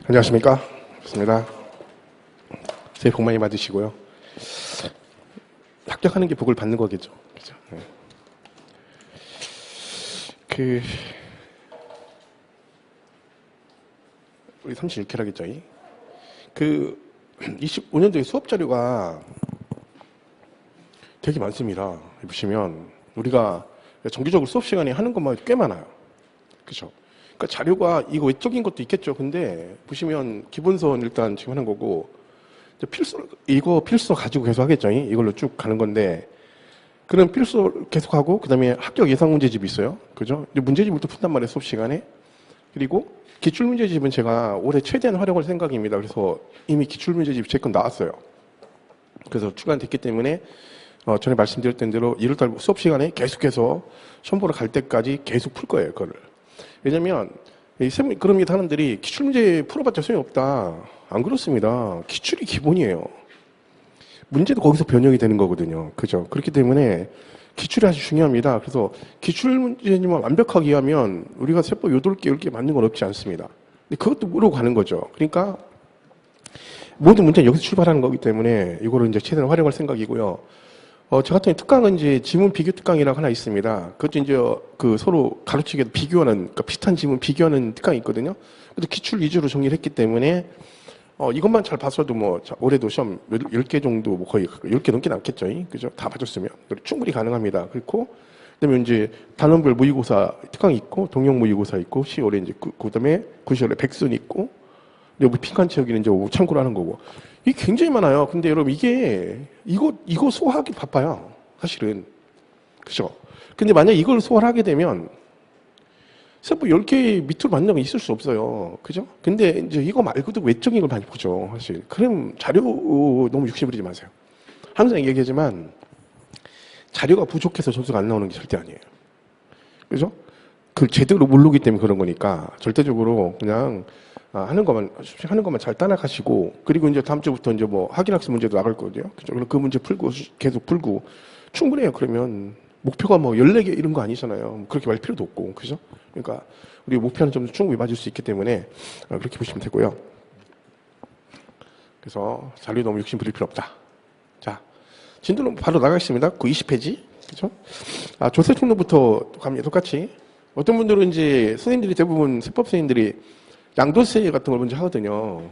안녕하십니까. 반갑습니다. 새해 복 많이 받으시고요. 합격하는 게 복을 받는 거겠죠. 그죠? 네. 우리 36회라겠죠. 25년도에 수업 자료가 되게 많습니다. 보시면 우리가 정기적으로 수업 시간에 하는 것만 꽤 많아요. 그죠? 그러니까 자료가 이거 외적인 것도 있겠죠. 근데 보시면 기본서는 일단 지금 하는 거고 이거 필수 가지고 계속 하겠죠. 이걸로 쭉 가는 건데 그럼 필수 계속 하고 그다음에 합격 예상 문제집이 있어요. 그죠? 문제집을 또 푼단 말이에요. 수업 시간에. 그리고 기출 문제집은 제가 올해 최대한 활용할 생각입니다. 그래서 이미 기출 문제집 제 건 나왔어요. 그래서 출간됐기 때문에 전에 말씀드렸던 대로 1월달 수업 시간에 계속해서 시험 보러 갈 때까지 계속 풀 거예요. 그거를. 왜냐면 그런 사람들이 기출 문제 풀어봤자 소용없다. 안 그렇습니다. 기출이 기본이에요. 문제도 거기서 변형이 되는 거거든요. 그죠? 그렇기 때문에 기출이 아주 중요합니다. 그래서 기출 문제만 완벽하게 하면 우리가 세법 8개, 10개 맞는 건 없지 않습니다. 근데 그것도 모르고 가는 거죠. 그러니까 모든 문제는 여기서 출발하는 거기 때문에 이거를 이제 최대한 활용할 생각이고요. 저 같은 특강은 이제 지문 비교 특강이라고 하나 있습니다. 그것도 이제 서로 가르치게 비교하는, 그러니까 비슷한 지문 비교하는 특강이 있거든요. 그래서 기출 위주로 정리를 했기 때문에, 이것만 잘 봤어도 올해도 시험 10개 정도, 거의 10개 넘게 남겠죠. 그죠? 다 봐줬으면. 충분히 가능합니다. 그리고, 그 다음에 이제 단원별 모의고사 특강이 있고, 동영 모의고사 있고, 10월에 이제, 그 다음에 9월에 백순 있고, 여기 핑칸 채우기는 이제 참고로 하는 거고. 이게 굉장히 많아요. 근데 여러분, 이거 소화하기 바빠요. 사실은. 그죠? 근데 만약 이걸 소화를 하게 되면, 세법 10개 밑으로 맞는 건 있을 수 없어요. 그죠? 근데 이제 이거 말고도 외적인 걸 많이 보죠. 사실. 그럼 자료 너무 욕심 부리지 마세요. 항상 얘기하지만, 자료가 부족해서 점수가 안 나오는 게 절대 아니에요. 그죠? 그 제대로 모르기 때문에 그런 거니까, 절대적으로 그냥, 하는 것만 잘 따라가시고, 그리고 이제 다음 주부터 이제 학인학습 문제도 나갈 거거든요. 그죠? 그럼 그 문제 풀고, 계속 풀고, 충분해요. 그러면, 목표가 14개 이런 거 아니잖아요. 그렇게 말 필요도 없고, 그죠? 그러니까, 우리 목표하는 점도 충분히 맞을 수 있기 때문에, 그렇게 보시면 되고요. 그래서, 자료 너무 욕심 부릴 필요 없다. 자, 진도는 바로 나가겠습니다. 그 20페이지. 그죠? 조세 총론부터 갑니다. 똑같이. 어떤 분들은 이제, 선생님들이 대부분, 세법 선생님들이, 양도세 같은 걸 먼저 하거든요.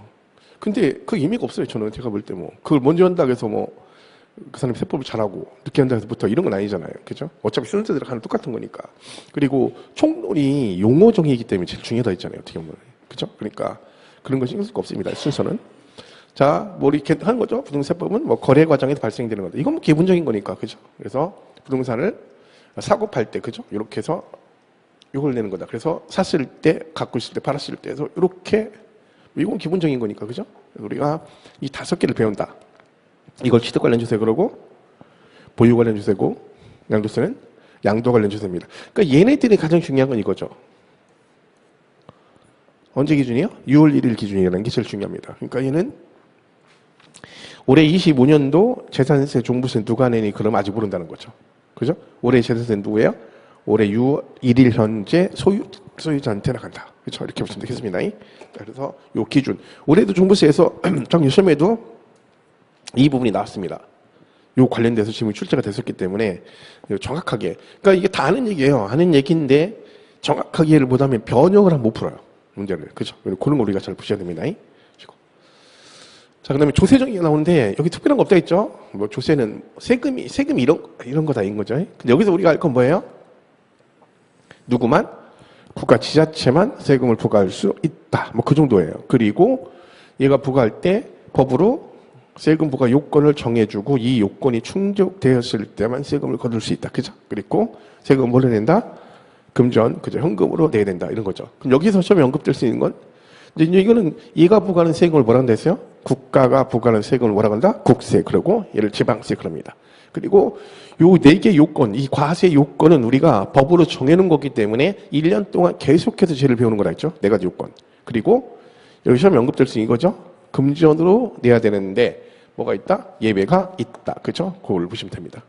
근데 그 의미가 없어요. 저는 제가 볼 때 그걸 먼저 한다고 해서 그 사람이 세법을 잘하고 늦게 한다고 해서부터 이런 건 아니잖아요. 그죠? 어차피 순서대로 하는 똑같은 거니까. 그리고 총론이 용어 정의이기 때문에 제일 중요하다 했잖아요. 어떻게 보면. 그죠? 그러니까 그런 거 신경 쓸 거 없습니다. 순서는. 자, 이렇게 하는 거죠. 부동산세법은 거래 과정에서 발생되는 거다. 이건 기본적인 거니까. 그죠? 그래서 부동산을 사고 팔 때, 그죠? 이렇게 해서 이걸 내는 거다. 그래서 샀을 때, 갖고 있을 때, 팔았을 때 해서 이렇게, 이건 기본적인 거니까, 그죠? 우리가 이 5개를 배운다. 이걸 취득 관련 주세 그러고, 보유 관련 주세고, 양도세는 양도 관련 주세입니다. 그러니까 얘네들이 가장 중요한 건 이거죠. 언제 기준이요? 6월 1일 기준이라는 게 제일 중요합니다. 그러니까 얘는 올해 25년도 재산세, 종부세 누가 내니 그럼 아직 모른다는 거죠. 그죠? 올해 재산세 누구예요? 올해 6월 1일 현재 소유자한테 나간다. 그렇죠? 이렇게 보시면 되겠습니다. 그래서 요 기준. 올해도 종부세에서 작년 시험에도 이 부분이 나왔습니다. 요 관련돼서 지금 출제가 됐었기 때문에 정확하게. 그러니까 이게 다 아는 얘기예요. 아는 얘기인데 정확하게 이해를 못하면 변형을 하면 못 풀어요. 문제를. 그렇죠? 그런 거 우리가 잘 보셔야 됩니다. 자, 그 다음에 조세정의가 나오는데 여기 특별한 거 없다 했죠? 조세는 세금이 이런 거다 인 거죠. 근데 여기서 우리가 알 건 뭐예요? 누구만? 국가 지자체만 세금을 부과할 수 있다. 그 정도예요. 그리고 얘가 부과할 때 법으로 세금 부과 요건을 정해주고 이 요건이 충족되었을 때만 세금을 거둘 수 있다. 그죠? 그리고 세금을 뭘로 낸다? 금전, 그죠? 현금으로 내야 된다. 이런 거죠. 그럼 여기서 처음에 언급될 수 있는 건 이제 이거는 얘가 부과하는 세금을 뭐라고 한다 했어요? 국가가 부과하는 세금을 뭐라고 한다? 국세. 그리고 얘를 지방세 그럽니다. 그리고 요 4개 요건, 이 과세 요건은 우리가 법으로 정해놓은 거기 때문에 1년 동안 계속해서 죄를 배우는 거라 했죠. 4가지 요건. 그리고 여기 시험에 언급될 수 있는 거죠. 금전으로 내야 되는데 뭐가 있다? 예외가 있다. 그죠? 그걸 보시면 됩니다.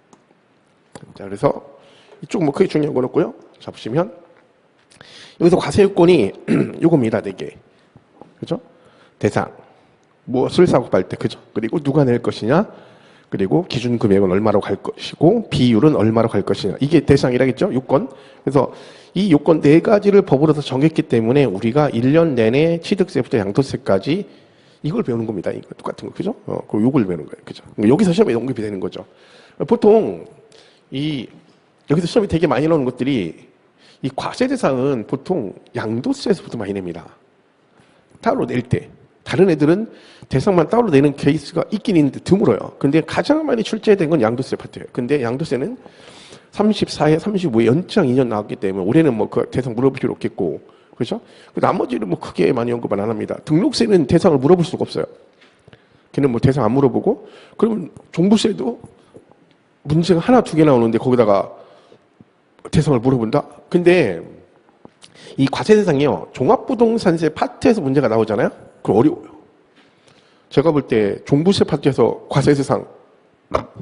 자, 그래서 이쪽 크게 중요한 건 없고요. 자, 보시면 여기서 과세 요건이 요겁니다. 4개. 그죠? 대상, 무엇을 사고 팔 때, 그죠? 그리고 누가 낼 것이냐, 그리고 기준 금액은 얼마로 갈 것이고, 비율은 얼마로 갈 것이냐. 이게 대상이라겠죠? 요건. 그래서 이 요건 네 가지를 법으로서 정했기 때문에 우리가 1년 내내 취득세부터 양도세까지 이걸 배우는 겁니다. 이거 똑같은 거, 그죠? 그 요걸 배우는 거예요. 그죠? 여기서 시험에 언급이 되는 거죠. 보통, 여기서 시험이 되게 많이 나오는 것들이 이 과세 대상은 보통 양도세에서부터 많이 냅니다. 따로 낼 때. 다른 애들은 대상만 따로 내는 케이스가 있긴 있는데 드물어요. 근데 가장 많이 출제된 건 양도세 파트예요. 근데 양도세는 34회, 35회 연장 2년 나왔기 때문에 올해는 뭐 그 대상 물어볼 필요 없겠고, 그렇죠? 나머지는 뭐 크게 많이 언급은 안 합니다. 등록세는 대상을 물어볼 수가 없어요. 걔는 뭐 대상 안 물어보고, 그러면 종부세도 문제가 하나, 두 개 나오는데 거기다가 대상을 물어본다? 근데 이 과세 대상이요, 종합부동산세 파트에서 문제가 나오잖아요? 그럼 어려워요. 제가 볼 때 종부세 파트에서 과세 대상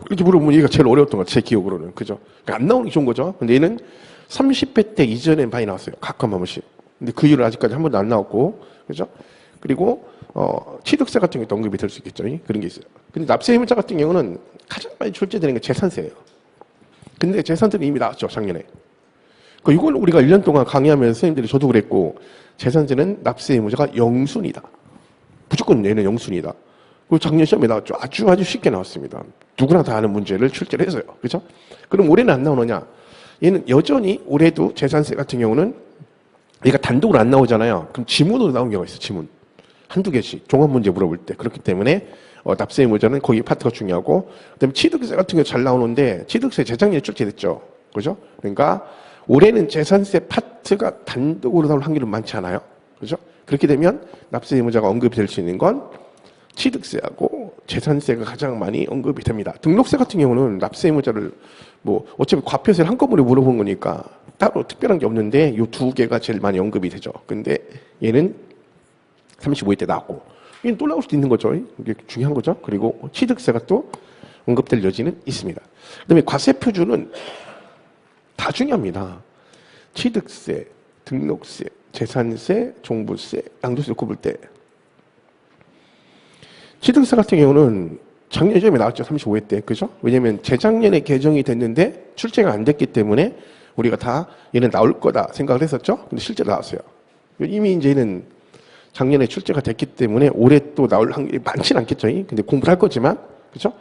이렇게 물어보면 얘가 제일 어려웠던 것 같아요. 제 기억으로는. 그죠? 그러니까 안 나오는 게 좋은 거죠. 근데 얘는 30회 때 이전에 많이 나왔어요. 가끔 한 번씩. 근데 그 이후로 아직까지 한 번도 안 나왔고. 그죠? 그리고, 취득세 같은 경우도 언급이 될 수 있겠죠. 그런 게 있어요. 근데 납세 의무자 같은 경우는 가장 많이 출제되는 게 재산세예요. 근데 재산세는 이미 나왔죠. 작년에. 이걸 우리가 1년 동안 강의하면서 선생님들이 저도 그랬고, 재산세는 납세 의무자가 영순이다. 무조건 얘는 영순이다. 작년 시험에 나왔죠. 아주 쉽게 나왔습니다. 누구나 다 아는 문제를 출제를 해서요. 그죠? 그럼 올해는 안 나오느냐? 얘는 여전히 올해도 재산세 같은 경우는 얘가 단독으로 안 나오잖아요. 그럼 지문으로 나온 경우가 있어요. 지문. 한두 개씩. 종합문제 물어볼 때. 그렇기 때문에 납세 의무자는 거기 파트가 중요하고, 그다음에 취득세 같은 경우 잘 나오는데 취득세 재작년에 출제됐죠. 그죠? 그러니까 올해는 재산세 파트가 단독으로 나올 확률은 많지 않아요. 그죠? 그렇게 되면 납세 의무자가 언급이 될 수 있는 건 취득세하고 재산세가 가장 많이 언급이 됩니다. 등록세 같은 경우는 납세 의무자를 뭐 어차피 과표세를 한꺼번에 물어본 거니까 따로 특별한 게 없는데 이 두 개가 제일 많이 언급이 되죠. 근데 얘는 35회 때 나왔고, 얘는 또 나올 수도 있는 거죠. 이게 중요한 거죠. 그리고 취득세가 또 언급될 여지는 있습니다. 그다음에 과세 표준은 다 중요합니다. 취득세, 등록세, 재산세, 종부세, 양도세 꼽을 때 취득세 같은 경우는 작년 시험에 나왔죠. 35회 때. 그죠? 왜냐면 재작년에 개정이 됐는데 출제가 안 됐기 때문에 우리가 다 얘는 나올 거다 생각을 했었죠. 근데 실제로 나왔어요. 이미 이제 얘는 작년에 출제가 됐기 때문에 올해 또 나올 확률이 많지는 않겠죠. 근데 공부를 할 거지만. 그죠?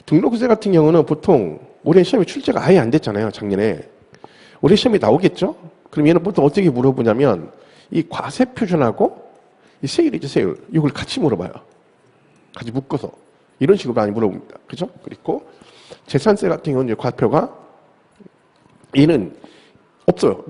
등록세 같은 경우는 보통 올해 시험에 출제가 아예 안 됐잖아요. 작년에. 올해 시험에 나오겠죠? 그럼 얘는 보통 어떻게 물어보냐면 이 과세 표준하고 이 세율이죠. 세율. 이걸 같이 물어봐요. 같이 묶어서 이런 식으로 많이 물어봅니다. 그죠? 그리고 재산세 같은 경우는 과표가 얘는 없어요.